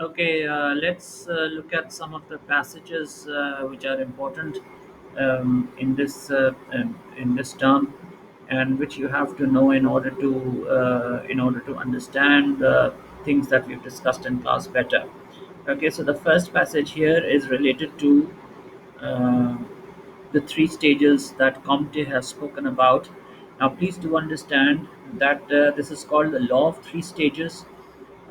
Okay, let's look at some of the passages which are important in this term, and which you have to know in order to understand the things that we've discussed in class better. Okay, so the first passage here is related to uh, the three stages that Comte has spoken about. Now, please do understand that this is called the law of three stages.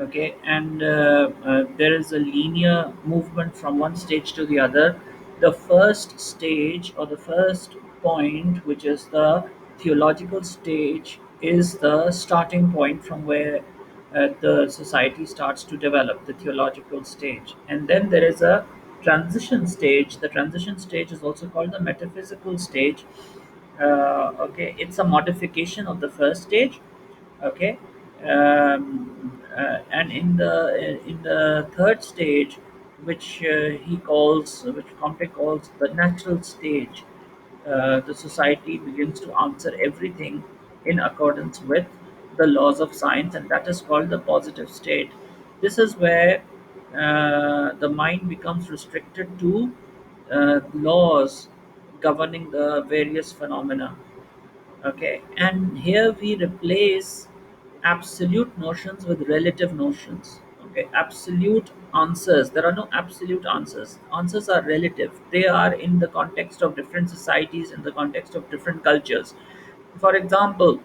Okay, and there is a linear movement from one stage to the other. The first stage, or the first point, which is the theological stage, is the starting point from where the society starts to develop, the theological stage. And then there is a transition stage. The transition stage is also called the metaphysical stage. Okay, it's a modification of the first stage. Okay, and in the third stage, which Comte calls the natural stage, the society begins to answer everything in accordance with the laws of science, and that is called the positive state. This is where the mind becomes restricted to laws governing the various phenomena. Okay, and here we replace absolute notions with relative notions. Okay, absolute answers, there are no absolute answers. Answers are relative, they are in the context of different societies, in the context of different cultures. For example,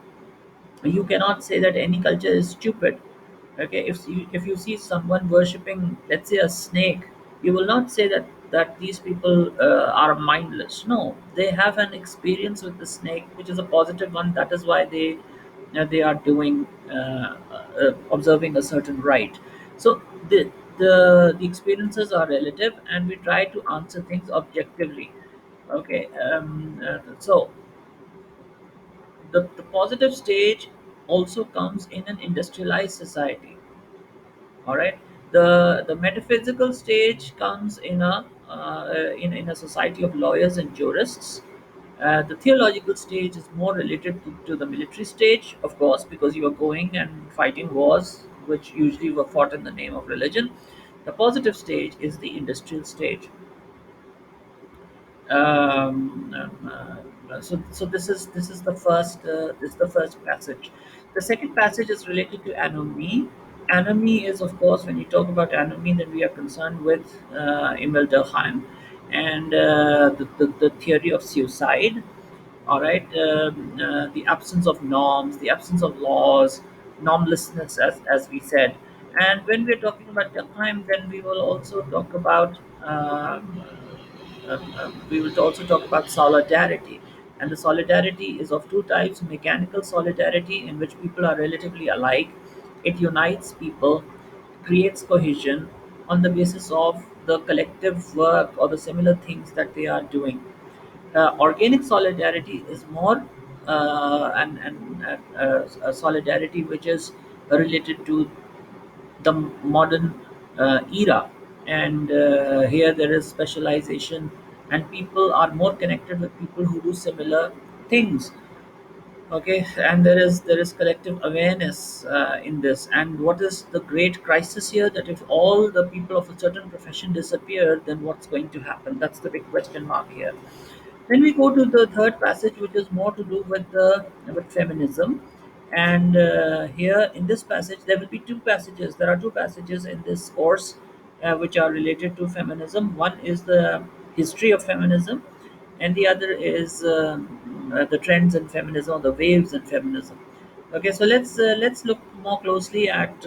you cannot say that any culture is stupid. Okay, if you see someone worshipping, let's say, a snake, you will not say that these people are mindless. No, they have an experience with the snake, which is a positive one. That is why they are doing observing a certain rite. So the experiences are relative, and we try to answer things objectively. Okay, so the positive stage also comes in an industrialized society. All right, the metaphysical stage comes in a society of lawyers and jurists. The theological stage is more related to the military stage, of course, because you are going and fighting wars which usually were fought in the name of religion. The positive stage is the industrial stage. So this is the first passage. The second passage is related to anomie. Anomie is, of course, when you talk about anomie, then we are concerned with Emil Durkheim and the theory of suicide. All right, the absence of norms, the absence of laws, normlessness, as we said. And when we're talking about Durkheim, then we will also talk about we will also talk about solidarity. And the solidarity is of two types: mechanical solidarity, in which people are relatively alike. It unites people, creates cohesion on the basis of the collective work or the similar things that they are doing. Organic solidarity is more a solidarity which is related to the modern era, and here there is specialization, and people are more connected with people who do similar things. Okay, and there is collective awareness in this. And what is the great crisis here? That if all the people of a certain profession disappear, then what's going to happen? That's the big question mark here. Then we go to the third passage, which is more to do with feminism. And here in this passage, there will be two passages. There are two passages in this course which are related to feminism. One is the history of feminism, and the other is the trends in feminism, or the waves in feminism. Okay, so let's look more closely at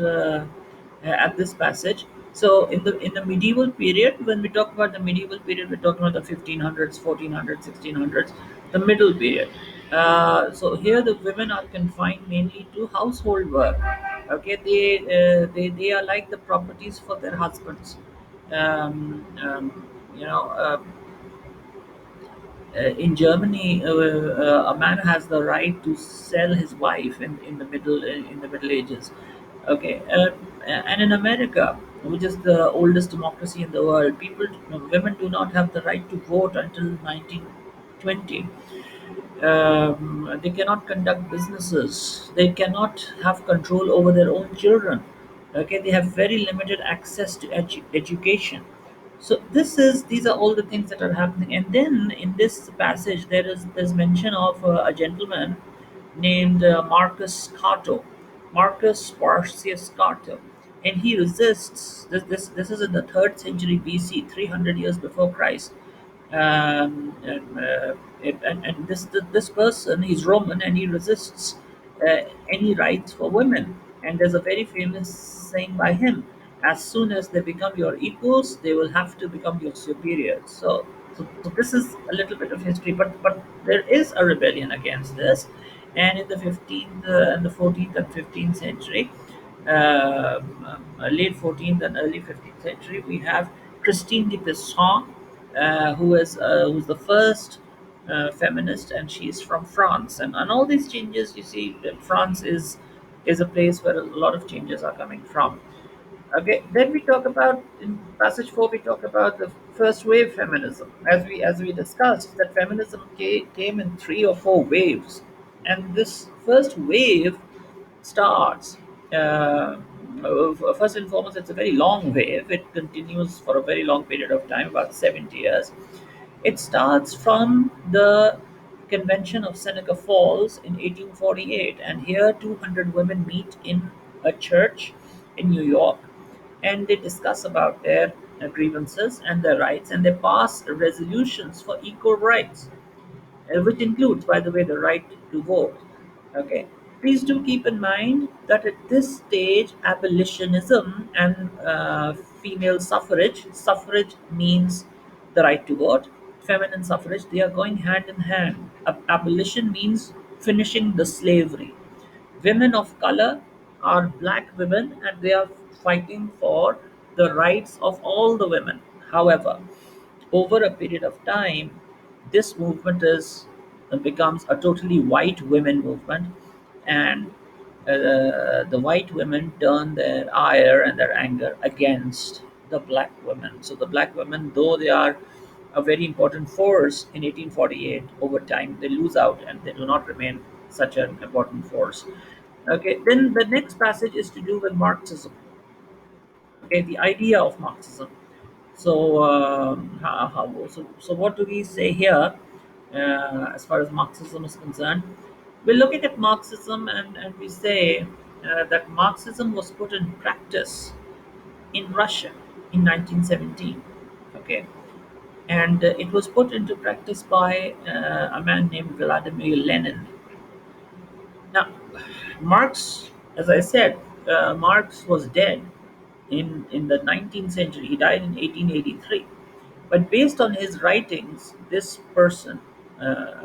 this passage. So in the medieval period, when we talk about the medieval period, we're talking about the 1500s, 1400s, 1600s, the middle period. So here the women are confined mainly to household work. Okay, they are like the properties for their husbands. Um, um, you know. In Germany, a man has the right to sell his wife in the Middle Ages. Okay, and in America, which is the oldest democracy in the world, women do not have the right to vote until 1920. They cannot conduct businesses. They cannot have control over their own children. Okay, they have very limited access to education. So these are all the things that are happening. And then in this passage there's mention of a gentleman named Marcus Cato, Marcus Porcius Cato, and he resists. This is in the third century BC, 300 years before Christ. And, this person, he's Roman, and he resists any rights for women. And there's a very famous saying by him: as soon as they become your equals, they will have to become your superiors. So this is a little bit of history, but there is a rebellion against this. And in the 15th and the 14th and 15th century, late 14th and early 15th century, we have Christine de Pizan, who's the first feminist, and she's from France. And all these changes, you see, that France is a place where a lot of changes are coming from. Okay, then we talk about in passage four. We talk about the first wave feminism, as we discussed that feminism came in three or four waves, and this first wave starts. First and foremost, it's a very long wave. It continues for a very long period of time, about 70 years. It starts from the Convention of Seneca Falls in 1848, and here 200 women meet in a church in New York, and they discuss about their grievances and their rights, and they pass resolutions for equal rights, which includes, by the way, the right to vote. Okay. Please do keep in mind that at this stage, abolitionism and female suffrage means the right to vote, feminine suffrage, they are going hand in hand. Abolition means finishing the slavery. Women of color are black women, and they are fighting for the rights of all the women. However, over a period of time, this movement is becomes a totally white women movement, and the white women turn their ire and their anger against the black women. So the black women, though they are a very important force in 1848, over time they lose out and they do not remain such an important force. Okay, then the next passage is to do with Marxism. Okay, the idea of Marxism. So what do we say here as far as Marxism is concerned? We're looking at Marxism, and we say that Marxism was put in practice in Russia in 1917. Okay, and it was put into practice by a man named Vladimir Lenin. Now, Marx, as I said, Marx was dead in the 19th century. He died in 1883. But based on his writings, this person,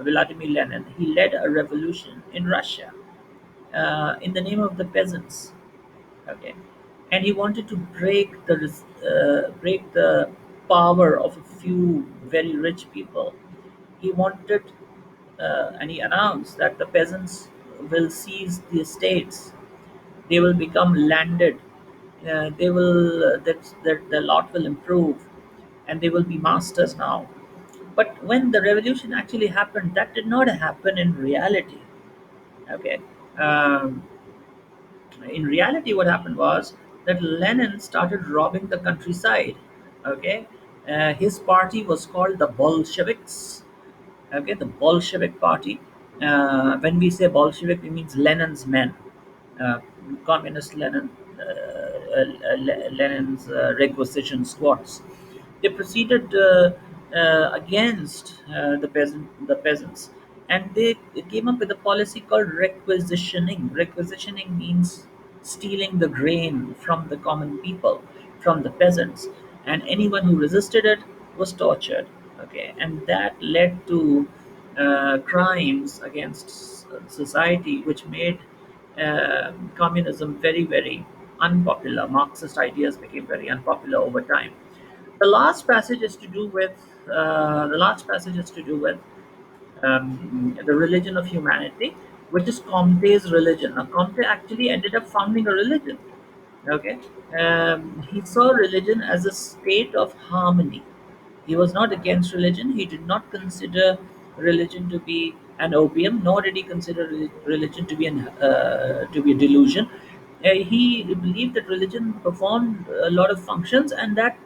Vladimir Lenin, he led a revolution in Russia in the name of the peasants. Okay, and he wanted to break the power of a few very rich people. He wanted, and he announced that the peasants will seize the estates. They will become landed. They will that the lot will improve, and they will be masters now. But when the revolution actually happened, that did not happen in reality. Okay. Um, in reality, what happened was that Lenin started robbing the countryside. Okay. His party was called the Bolsheviks. Okay, the Bolshevik party. When we say Bolshevik, it means Lenin's men, uh, communist Lenin's requisition squads. They proceeded against the peasants, and they came up with a policy called requisitioning. Requisitioning means stealing the grain from the common people, from the peasants, and anyone who resisted it was tortured. Okay, and that led to crimes against society, which made communism very, very unpopular. Marxist ideas became very unpopular over time. The last passage is to do with the religion of humanity, which is Comte's religion. Now, Comte actually ended up founding a religion. Okay, he saw religion as a state of harmony. He was not against religion. He did not consider religion to be an opium, nor did he consider religion to be a delusion. he believed that religion performed a lot of functions, and that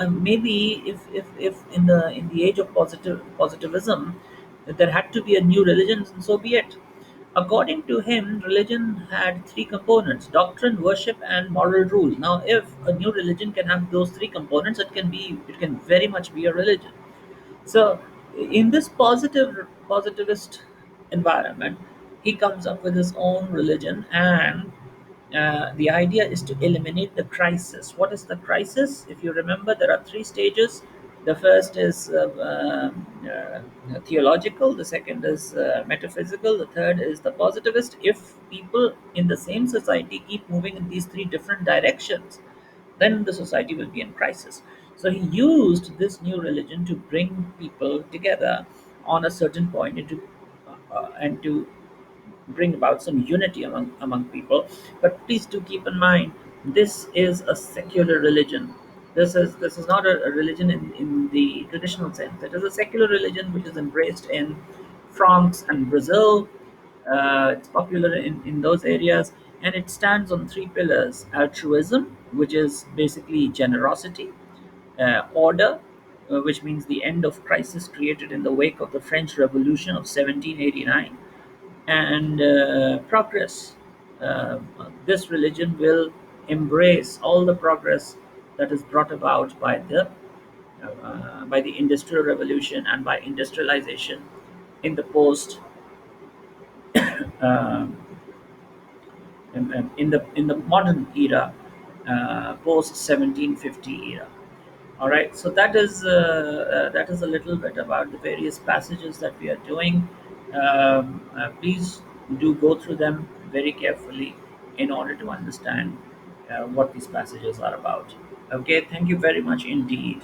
maybe if in the age of positivism there had to be a new religion, and so be it. According to him, religion had three components: doctrine, worship, and moral rule. Now, if a new religion can have those three components, it can very much be a religion. So, in this positivist environment, he comes up with his own religion, and the idea is to eliminate the crisis. What is the crisis? If you remember, there are three stages. The first is theological, the second is metaphysical, the third is the positivist. If people in the same society keep moving in these three different directions, then the society will be in crisis. So he used this new religion to bring people together on a certain point and to bring about some unity among people. But please do keep in mind, this is a secular religion. This is not a religion in the traditional sense. It is a secular religion which is embraced in France and Brazil. It's popular in those areas, and it stands on three pillars: altruism, which is basically generosity; order, which means the end of crisis created in the wake of the French Revolution of 1789; and progress. This religion will embrace all the progress that is brought about by the industrial revolution and by industrialization in the post uh, in the modern era, post 1750 era. All right, so that is a little bit about the various passages that we are doing. Please do go through them very carefully in order to understand what these passages are about. Okay, thank you very much indeed.